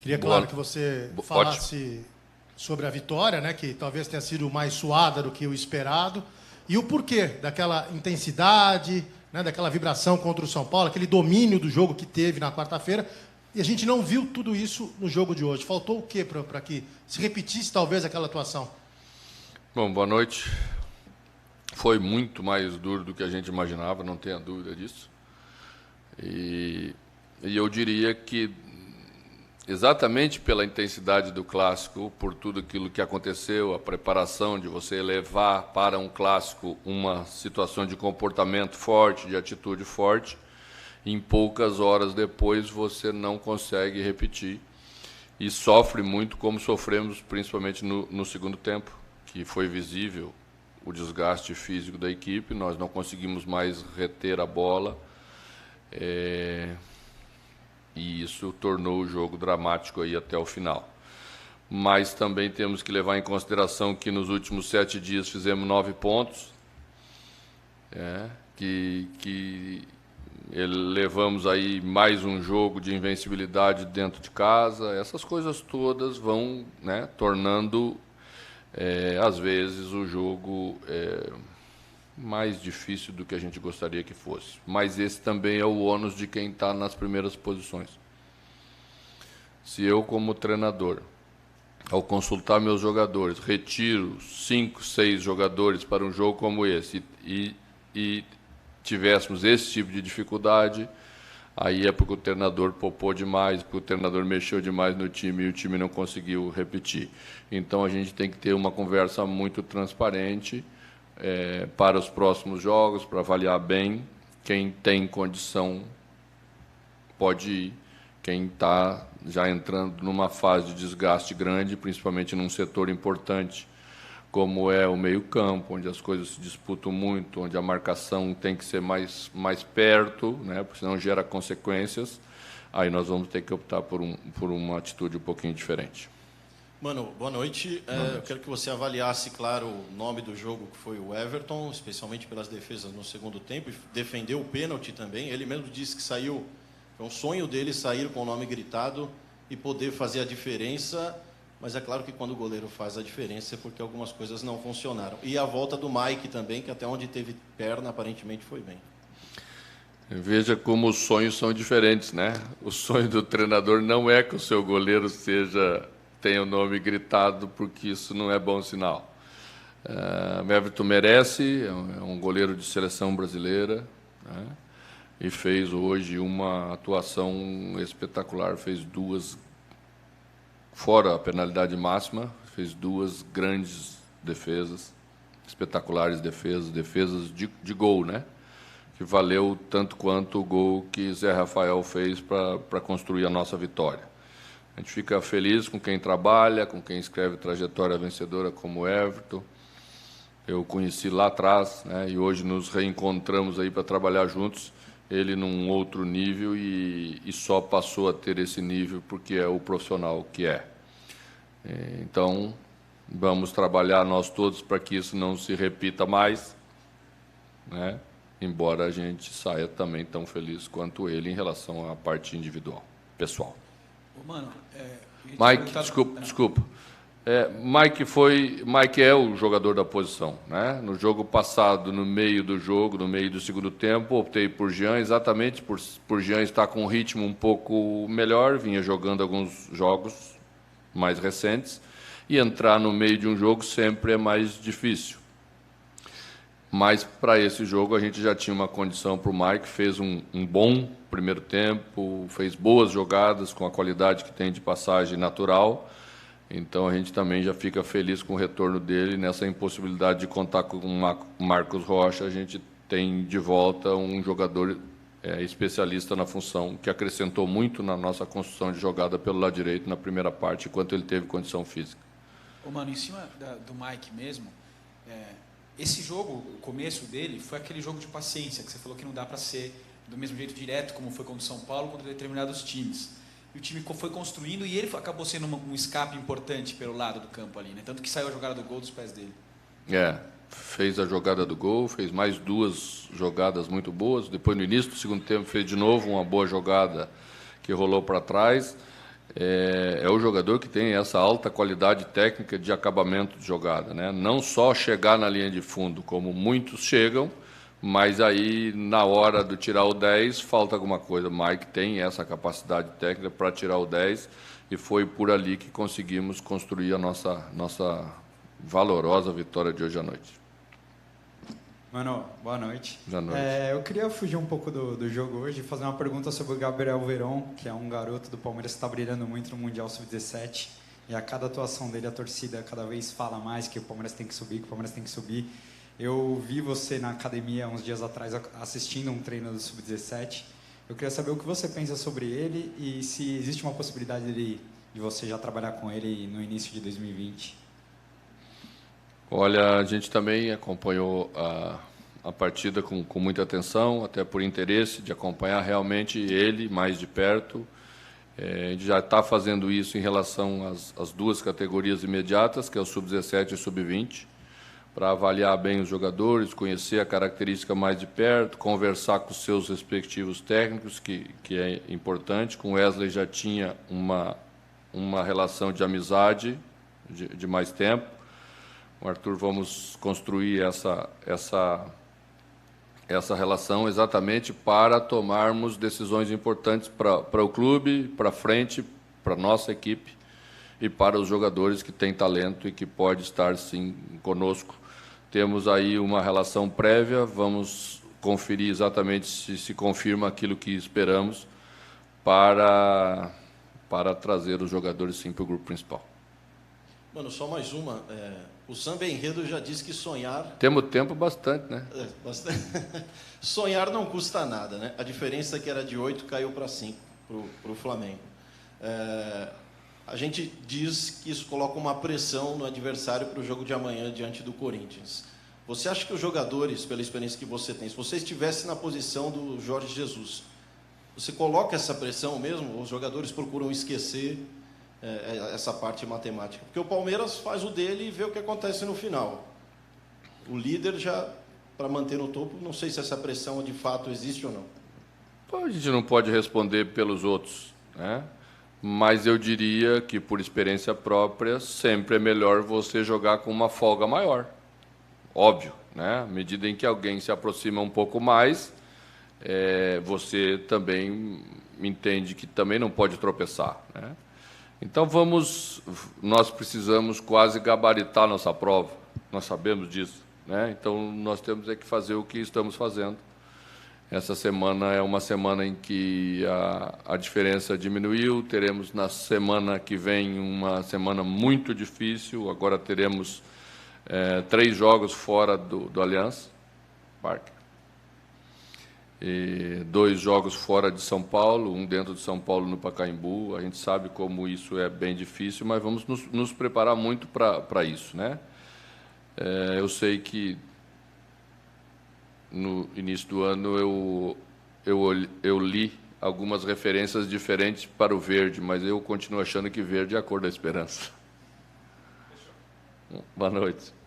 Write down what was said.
Queria, claro, que você falasse sobre a vitória, né, que talvez tenha sido mais suada do que o esperado, e o porquê daquela intensidade, né, daquela vibração contra o São Paulo, aquele domínio do jogo que teve na quarta-feira, e a gente não viu tudo isso no jogo de hoje. Faltou o quê para que se repetisse, talvez, aquela atuação? Bom, boa noite. Foi muito mais duro do que a gente imaginava, não tenha dúvida disso. E eu diria que, exatamente pela intensidade do clássico, por tudo aquilo que aconteceu, a preparação de você levar para um clássico uma situação de comportamento forte, de atitude forte, em poucas horas depois você não consegue repetir e sofre muito como sofremos principalmente no segundo tempo, que foi visível o desgaste físico da equipe, nós não conseguimos mais reter a bola, e isso tornou o jogo dramático aí até o final. Mas também temos que levar em consideração que nos últimos 7 dias fizemos 9 pontos, que levamos aí mais um jogo de invencibilidade dentro de casa. Essas coisas todas vão, né, tornando, às vezes, o jogo mais difícil do que a gente gostaria que fosse. Mas esse também é o ônus de quem está nas primeiras posições. Se eu, como treinador, ao consultar meus jogadores, retiro 5, 6 jogadores para um jogo como esse e tivéssemos esse tipo de dificuldade, aí é porque o treinador poupou demais, porque o treinador mexeu demais no time e o time não conseguiu repetir. Então a gente tem que ter uma conversa muito transparente para os próximos jogos, para avaliar bem quem tem condição pode ir, quem está já entrando numa fase de desgaste grande, principalmente num setor importante, como é o meio-campo, onde as coisas se disputam muito, onde a marcação tem que ser mais perto, né, porque senão gera consequências, aí nós vamos ter que optar por uma atitude um pouquinho diferente. Mano, boa noite. Eu quero que você avaliasse, claro, o nome do jogo, que foi o Everton, especialmente pelas defesas no segundo tempo, e defendeu o pênalti também. Ele mesmo disse que saiu, foi um sonho dele sair com o nome gritado e poder fazer a diferença, mas é claro que quando o goleiro faz a diferença é porque algumas coisas não funcionaram. E a volta do Mike também, que até onde teve perna, aparentemente foi bem. Veja como os sonhos são diferentes, né? O sonho do treinador não é que o seu goleiro tenha o nome gritado, porque isso não é bom sinal. O Everton merece, é um goleiro de seleção brasileira, né? E fez hoje uma atuação espetacular, fez 2, fora a penalidade máxima, fez 2 grandes defesas, espetaculares defesas de gol, né? Que valeu tanto quanto o gol que Zé Rafael fez para construir a nossa vitória. A gente fica feliz com quem trabalha, com quem escreve trajetória vencedora como Everton. Eu conheci lá atrás, né, e hoje nos reencontramos aí para trabalhar juntos, ele num outro nível e só passou a ter esse nível porque é o profissional que é. Então, vamos trabalhar nós todos para que isso não se repita mais, né, embora a gente saia também tão feliz quanto ele em relação à parte individual, pessoal. Mano, Mike, desculpa. Mike é o jogador da posição, né? No jogo passado, no meio do jogo, no meio do segundo tempo, optei por Jean, exatamente por Jean estar com um ritmo um pouco melhor, vinha jogando alguns jogos mais recentes, e entrar no meio de um jogo sempre é mais difícil. Mas para esse jogo a gente já tinha uma condição para o Mike, fez um bom primeiro tempo, fez boas jogadas com a qualidade que tem de passagem natural. Então a gente também já fica feliz com o retorno dele. Nessa impossibilidade de contar com o Marcos Rocha, a gente tem de volta um jogador especialista na função, que acrescentou muito na nossa construção de jogada pelo lado direito na primeira parte, enquanto ele teve condição física. Mano, em cima do Mike mesmo, esse jogo, o começo dele, foi aquele jogo de paciência, que você falou que não dá para ser do mesmo jeito direto, como foi contra o São Paulo, contra determinados times. E o time foi construindo e ele acabou sendo um escape importante pelo lado do campo ali, né? Tanto que saiu a jogada do gol dos pés dele. Fez a jogada do gol, fez mais 2 jogadas muito boas. Depois, no início do segundo tempo, fez de novo uma boa jogada que rolou para trás. é o jogador que tem essa alta qualidade técnica de acabamento de jogada, né? Não só chegar na linha de fundo, como muitos chegam, mas aí, na hora de tirar o 10, falta alguma coisa. O Mike tem essa capacidade técnica para tirar o 10 e foi por ali que conseguimos construir a nossa valorosa vitória de hoje à noite. Mano, boa noite. Boa noite. Eu queria fugir um pouco do jogo hoje e fazer uma pergunta sobre o Gabriel Veron, que é um garoto do Palmeiras que está brilhando muito no Mundial Sub-17. E a cada atuação dele, a torcida cada vez fala mais que o Palmeiras tem que subir, que o Palmeiras tem que subir. Eu vi você na academia uns dias atrás assistindo um treino do Sub-17. Eu queria saber o que você pensa sobre ele e se existe uma possibilidade de você já trabalhar com ele no início de 2020. Olha, a gente também acompanhou a partida com muita atenção, até por interesse de acompanhar realmente ele mais de perto. A gente já está fazendo isso em relação às duas categorias imediatas, que é o Sub-17 e o Sub-20, para avaliar bem os jogadores, conhecer a característica mais de perto, conversar com os seus respectivos técnicos, que é importante. Com o Wesley já tinha uma relação de amizade de mais tempo. Com o Arthur vamos construir essa relação exatamente para tomarmos decisões importantes para o clube, para frente, para a nossa equipe e para os jogadores que têm talento e que pode estar, sim, conosco. Temos aí uma relação prévia, vamos conferir exatamente se confirma aquilo que esperamos para trazer os jogadores, sim, para o grupo principal. Mano, só mais uma. O Samba Enredo já disse que sonhar... Temos tempo bastante, né? Bastante. Sonhar não custa nada, né? A diferença é que era de 8, caiu para 5 para o Flamengo. A gente diz que isso coloca uma pressão no adversário para o jogo de amanhã diante do Corinthians. Você acha que os jogadores, pela experiência que você tem, se você estivesse na posição do Jorge Jesus, você coloca essa pressão mesmo? Os jogadores procuram esquecer essa parte matemática? Porque o Palmeiras faz o dele e vê o que acontece no final. O líder já, para manter no topo, não sei se essa pressão de fato existe ou não. A gente não pode responder pelos outros, né? Mas eu diria que, por experiência própria, sempre é melhor você jogar com uma folga maior. Óbvio, né? À medida em que alguém se aproxima um pouco mais, você também entende que também não pode tropeçar, né? Então nós precisamos quase gabaritar nossa prova, nós sabemos disso, né? Então nós temos que fazer o que estamos fazendo. Essa semana é uma semana em que a diferença diminuiu, teremos na semana que vem uma semana muito difícil, agora teremos 3 jogos fora do Allianz Parque. E 2 jogos fora de São Paulo, um dentro de São Paulo no Pacaembu. A gente sabe como isso é bem difícil, mas vamos nos preparar muito para isso, né? Eu sei que no início do ano eu li algumas referências diferentes para o verde, mas eu continuo achando que verde é a cor da esperança. Boa noite.